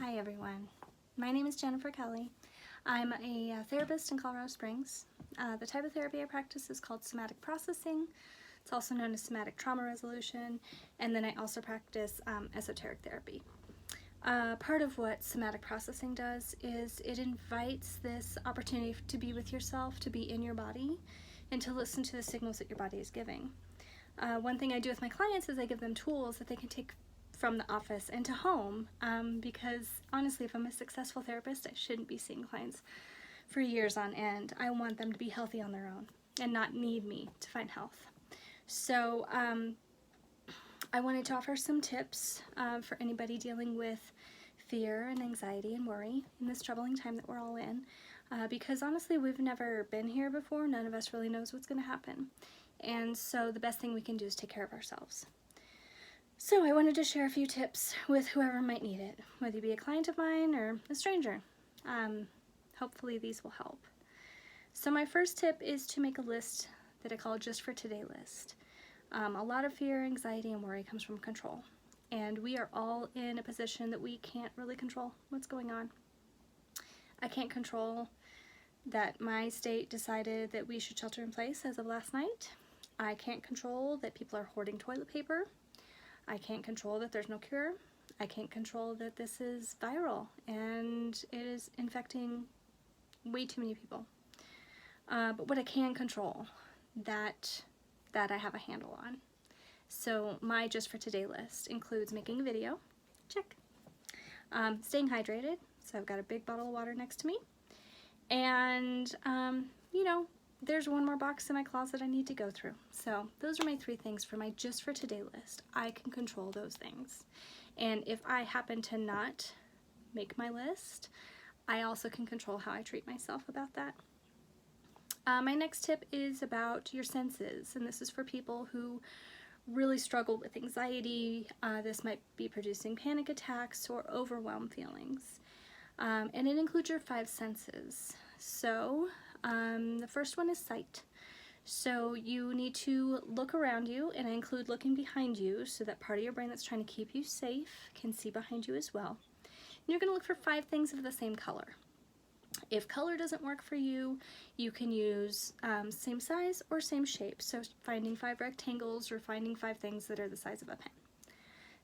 Hi everyone, my name is Jennifer Kelly. I'm a therapist in Colorado Springs. The type of therapy I practice is called somatic processing. It's also known as somatic trauma resolution, and then I also practice esoteric therapy. Part of what somatic processing does is it invites this opportunity to be with yourself, to be in your body, and to listen to the signals that your body is giving. One thing I do with my clients is I give them tools that they can take from the office into home, because honestly, if I'm a successful therapist, I shouldn't be seeing clients for years on end. I want them to be healthy on their own and not need me to find health. So I wanted to offer some tips for anybody dealing with fear and anxiety and worry in this troubling time that we're all in, because honestly, we've never been here before. None of us really knows what's going to happen. And so the best thing we can do is take care of ourselves. So I wanted to share a few tips with whoever might need it, whether you be a client of mine or a stranger. Hopefully these will help. So my first tip is to make a list that I call Just for Today list. A lot of fear, anxiety, and worry comes from control. And we are all in a position that we can't really control what's going on. I can't control that my state decided that we should shelter in place as of last night. I can't control that people are hoarding toilet paper. I can't control that there's no cure. I can't control that this is viral and it is infecting way too many people. But what I can control, that I have a handle on. So my Just for Today list includes making a video, check. Staying hydrated, so I've got a big bottle of water next to me. And, there's one more box in my closet I need to go through. So those are my 3 things for my Just for Today list. I can control those things. And if I happen to not make my list, I also can control how I treat myself about that. My next tip is about your senses, and this is for people who really struggle with anxiety. This might be producing panic attacks or overwhelm feelings. And it includes your 5 senses. So the first one is sight. So you need to look around you, and I include looking behind you so that part of your brain that's trying to keep you safe can see behind you as well. And you're going to look for 5 things of the same color. If color doesn't work for you, you can use same size or same shape. So finding 5 rectangles or finding 5 things that are the size of a pen.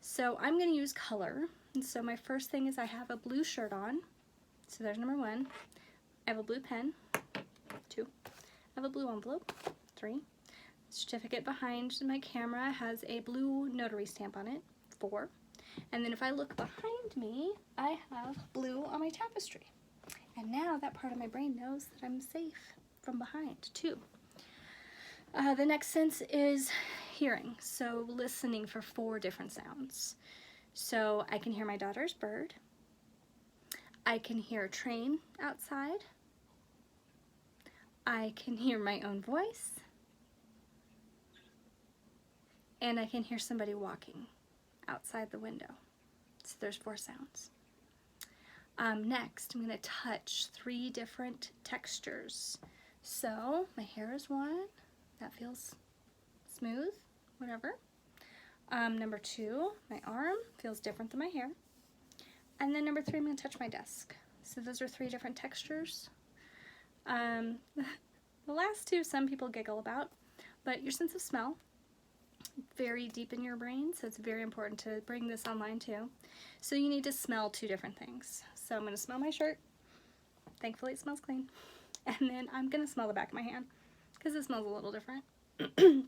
So I'm going to use color. And so my first thing is I have a blue shirt on. So there's number 1. I have a blue pen. 2. I have a blue envelope. 3. Certificate behind my camera has a blue notary stamp on it. 4. And then if I look behind me, I have blue on my tapestry. And now that part of my brain knows that I'm safe from behind, too. The next sense is hearing, so listening for 4 different sounds. So I can hear my daughter's bird. I can hear a train outside. I can hear my own voice. And I can hear somebody walking outside the window. So there's 4 sounds. Next, I'm going to touch 3 different textures. So my hair is 1. That feels smooth, whatever. Number 2, my arm feels different than my hair. And then number 3, I'm going to touch my desk. So those are 3 different textures. The last 2, some people giggle about, but your sense of smell, very deep in your brain, so it's very important to bring this online too. So you need to smell 2 different things. So I'm going to smell my shirt. Thankfully it smells clean. And then I'm going to smell the back of my hand because it smells a little different. And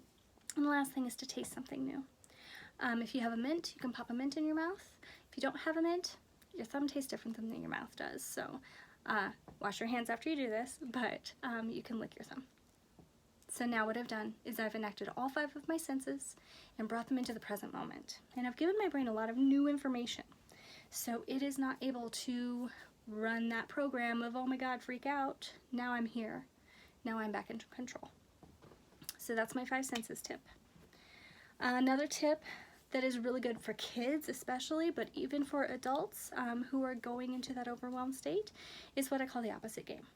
the last thing is to taste something new. If you have a mint, you can pop a mint in your mouth. If you don't have a mint, your thumb tastes different than your mouth does. So wash your hands after you do this, but you can lick your thumb. So now what I've done is I've enacted all 5 of my senses and brought them into the present moment. And I've given my brain a lot of new information. So it is not able to run that program of, oh my God, freak out. Now I'm here. Now I'm back in control. So that's my 5 senses tip. Another tip that is really good for kids especially, but even for adults who are going into that overwhelmed state, is what I call the opposite game.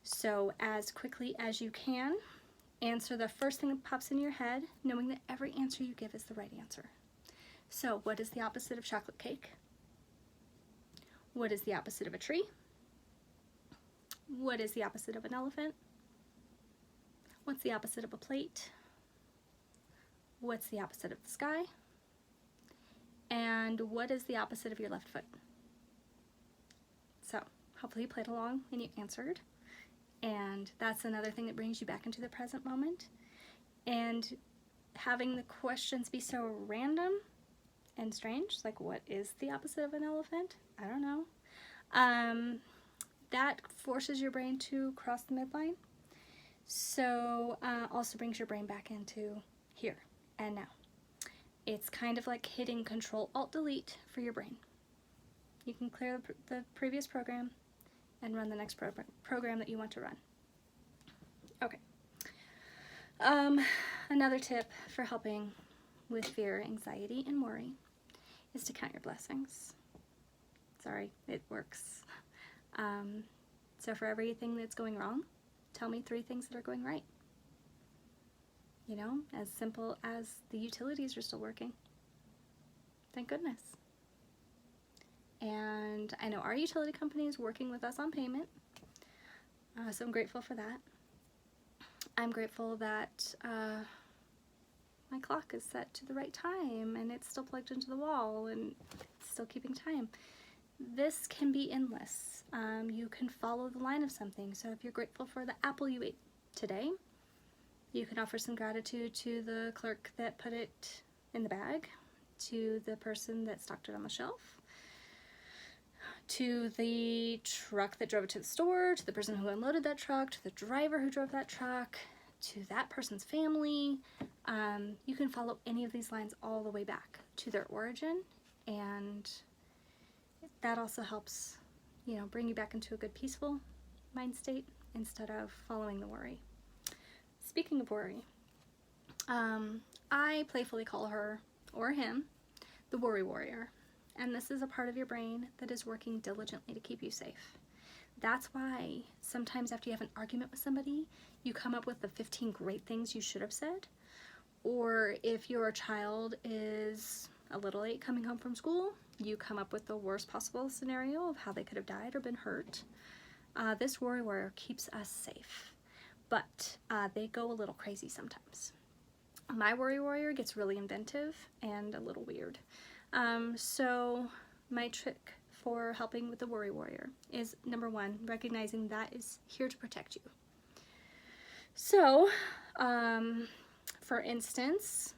So as quickly as you can, answer the first thing that pops in your head, knowing that every answer you give is the right answer. So what is the opposite of chocolate cake? What is the opposite of a tree? What is the opposite of an elephant? What's the opposite of a plate? What's the opposite of the sky? And what is the opposite of your left foot? So hopefully you played along and you answered. And that's another thing that brings you back into the present moment. And having the questions be so random and strange, like what is the opposite of an elephant? I don't know. That forces your brain to cross the midline. So also brings your brain back into here and now. It's kind of like hitting Control-Alt-Delete for your brain. You can clear the previous program and run the next program that you want to run. Okay. Another tip for helping with fear, anxiety, and worry is to count your blessings. Sorry, it works. So for everything that's going wrong, tell me 3 things that are going right. You know, as simple as the utilities are still working. Thank goodness. And I know our utility company is working with us on payment, so I'm grateful for that. I'm grateful that my clock is set to the right time and it's still plugged into the wall and it's still keeping time. This can be endless. You can follow the line of something. So if you're grateful for the apple you ate today, you can offer some gratitude to the clerk that put it in the bag, to the person that stocked it on the shelf, to the truck that drove it to the store, to the person who unloaded that truck, to the driver who drove that truck, to that person's family. You can follow any of these lines all the way back to their origin, and that also helps, you know, bring you back into a good peaceful mind state instead of following the worry. Speaking of worry, I playfully call her, or him, the worry warrior. And this is a part of your brain that is working diligently to keep you safe. That's why sometimes after you have an argument with somebody, you come up with the 15 great things you should have said. Or if your child is a little late coming home from school, you come up with the worst possible scenario of how they could have died or been hurt. This worry warrior keeps us safe, but they go a little crazy sometimes. My worry warrior gets really inventive and a little weird. So my trick for helping with the worry warrior is, number 1, recognizing that is here to protect you. So, for instance,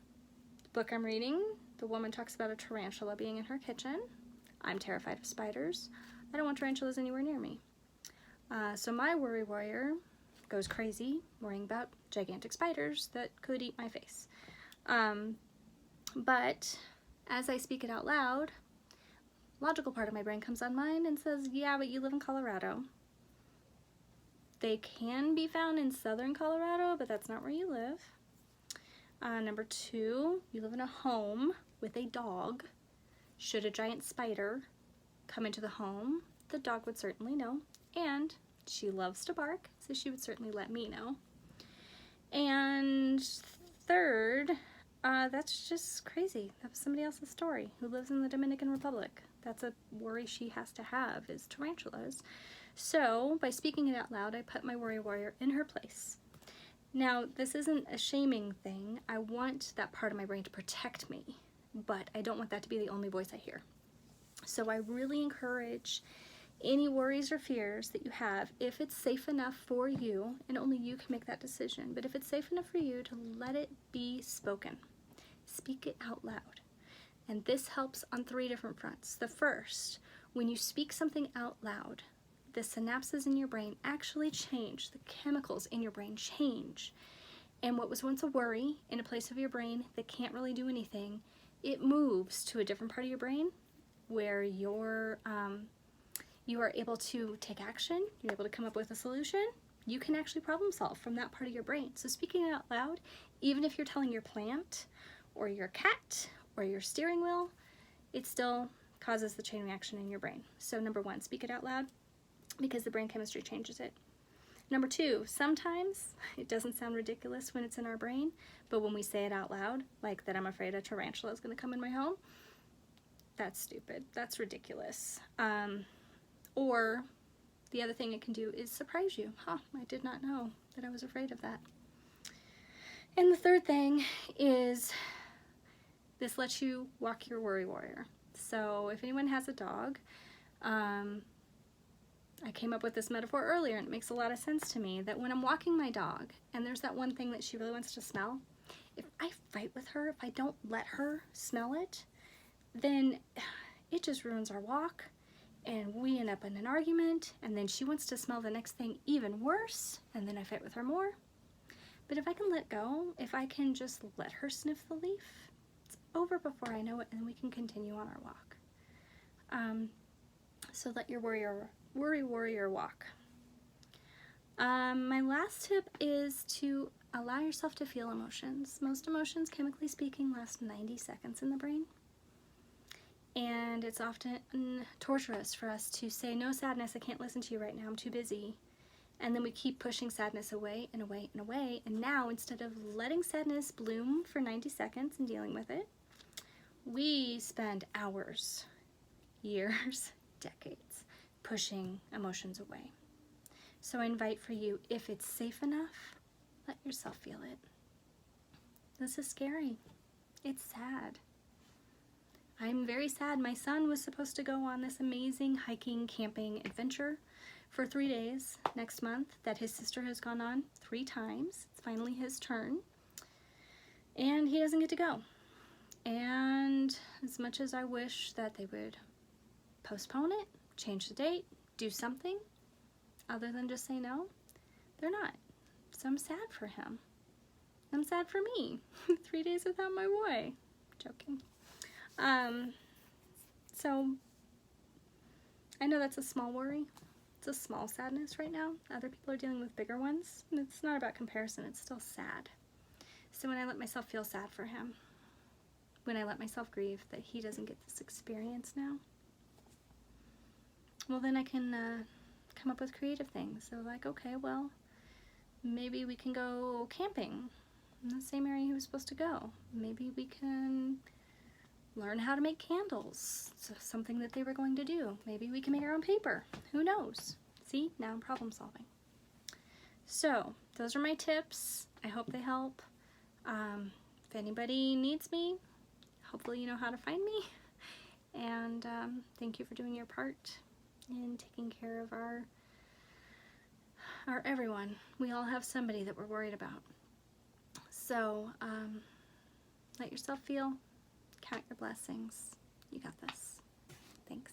the book I'm reading, the woman talks about a tarantula being in her kitchen. I'm terrified of spiders. I don't want tarantulas anywhere near me. So my worry warrior goes crazy worrying about gigantic spiders that could eat my face. But as I speak it out loud, logical part of my brain comes online and says, yeah, but you live in Colorado. They can be found in southern Colorado, but that's not where you live. Number 2, you live in a home with a dog. Should a giant spider come into the home, the dog would certainly know. And she loves to bark, so she would certainly let me know. And 3rd, that's just crazy. That was somebody else's story who lives in the Dominican Republic. That's a worry she has to have, is tarantulas. So by speaking it out loud, I put my worry warrior in her place. Now, this isn't a shaming thing. I want that part of my brain to protect me, but I don't want that to be the only voice I hear. So I really encourage any worries or fears that you have, if it's safe enough for you, and only you can make that decision, but if it's safe enough for you, to let it be spoken. Speak it out loud. And this helps on 3 different fronts. The first, when you speak something out loud, the synapses in your brain actually change. The chemicals in your brain change. And what was once a worry in a place of your brain that can't really do anything, it moves to a different part of your brain where you are able to take action, you're able to come up with a solution. You can actually problem solve from that part of your brain. So speaking it out loud, even if you're telling your plant or your cat or your steering wheel, it still causes the chain reaction in your brain. So number 1, speak it out loud, because the brain chemistry changes it. Number 2, sometimes it doesn't sound ridiculous when it's in our brain, but when we say it out loud, like that I'm afraid a tarantula is going to come in my home, that's stupid. That's ridiculous. Or the other thing it can do is surprise you. Huh, I did not know that I was afraid of that. And the third thing is this lets you walk your worry warrior. So if anyone has a dog, I came up with this metaphor earlier and it makes a lot of sense to me that when I'm walking my dog and there's that one thing that she really wants to smell, if I fight with her, if I don't let her smell it, then it just ruins our walk and we end up in an argument, and then she wants to smell the next thing even worse, and then I fight with her more. But if I can let go, if I can just let her sniff the leaf, it's over before I know it, and we can continue on our walk. So let your worry warrior walk. My last tip is to allow yourself to feel emotions. Most emotions, chemically speaking, last 90 seconds in the brain. And it's often torturous for us to say, no, sadness, I can't listen to you right now, I'm too busy. And then we keep pushing sadness away and away and away. And now, instead of letting sadness bloom for 90 seconds and dealing with it, we spend hours, years, decades pushing emotions away. So I invite for you, if it's safe enough, let yourself feel it. This is scary. It's sad. I'm very sad. My son was supposed to go on this amazing hiking, camping adventure for 3 days next month that his sister has gone on 3 times. It's finally his turn. And he doesn't get to go. And as much as I wish that they would postpone it, change the date, do something other than just say no, they're not. So I'm sad for him. I'm sad for me. 3 days without my boy. Joking. So I know that's a small worry. It's a small sadness right now. Other people are dealing with bigger ones. And it's not about comparison. It's still sad. So when I let myself feel sad for him, when I let myself grieve that he doesn't get this experience now, well, then I can come up with creative things. So like, okay, well, maybe we can go camping in the same area he was supposed to go. Maybe we can learn how to make candles. So something that they were going to do. Maybe we can make our own paper. Who knows? See, now I'm problem solving. So those are my tips. I hope they help. If anybody needs me, hopefully you know how to find me. And thank you for doing your part in taking care of our everyone. We all have somebody that we're worried about. So let yourself feel. Count your blessings. You got this. Thanks.